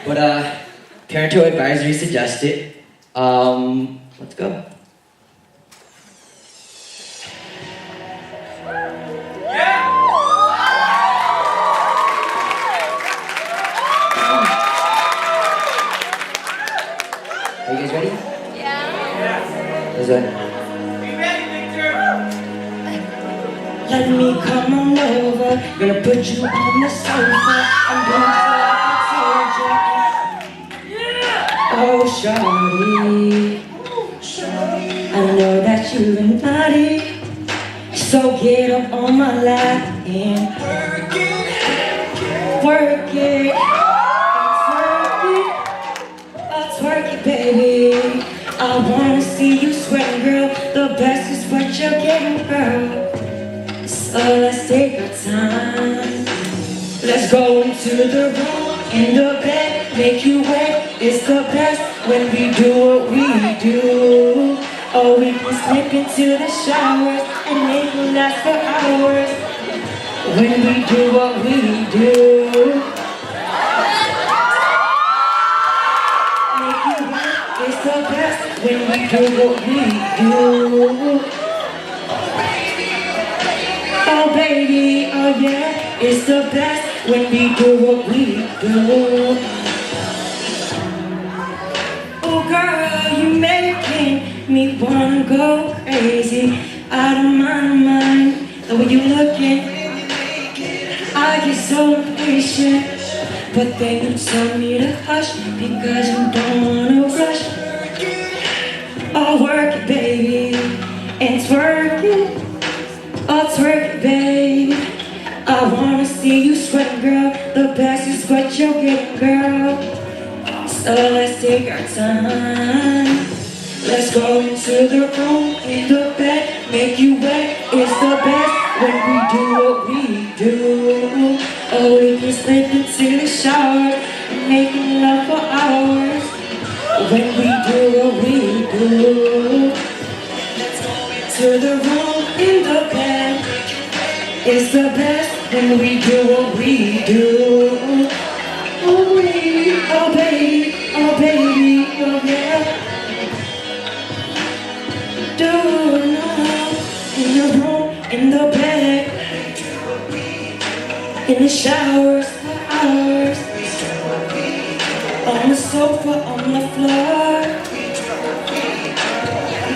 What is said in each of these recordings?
But parental advisory suggested. Let's go. Are you guys ready? Yeah. Let's go. Be ready, Victor! Let me come on over, gonna put you on the sofa. I'm gonna talk to you. Oh, shawty, I know that you've been naughty, so get up on my lap and work it, work it, twerk it, baby. I wanna see you sweat, girl. The best is what you're getting, girl. So let's take our time. Let's go into the room, in the bed, make you wet. It's the best when we do what we do. Or we can slip into the showers and make it last for hours. When we do what we do, make you wet. It's the best when we do what we do. Oh baby, oh yeah, it's the best when we do what we do. Oh girl, you making me wanna go crazy, out of my mind. The way you looking, I get so impatient, but then you tell me to hush because you don't wanna rush. Oh work it, baby, and twerk it. Oh, twerk it, babe. I wanna see you sweat, girl. The best is what you're getting, girl. So let's take our time. Let's go into the room, in the bed, make you wet. It's the best when we do what we do. Oh, we can slip into the shower, making love for hours. When we do what we do. Let's go into the room, in the bed. It's the best when we do what we do. Oh baby, oh baby, oh baby, oh yeah. Do it now. In the room, in the bed, in the showers for hours, on the sofa, on the floor.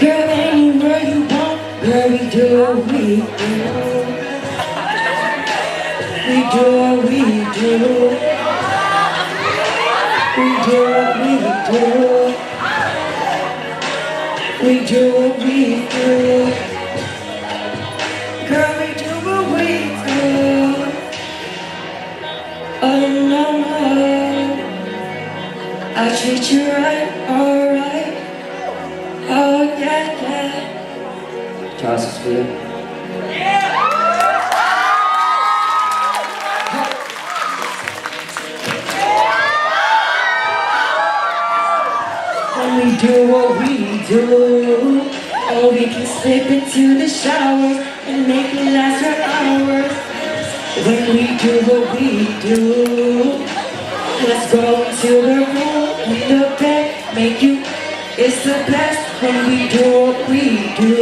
Girl, anywhere you want, girl, we do what we do. We do what we do. We do what we do. We do what we do. Girl, we do what we do. Oh no, I treat you right, alright. Oh yeah, yeah. Charles, it's for you. When we do what we do, or we can slip into the showers and make it last for hours. When we do what we do, let's go into the room, in the bed, make you. It's the best when we do what we do.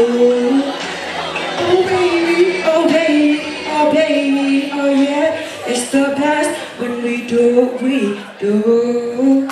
Oh baby, oh baby, oh baby, oh yeah. It's the best when we do what we do.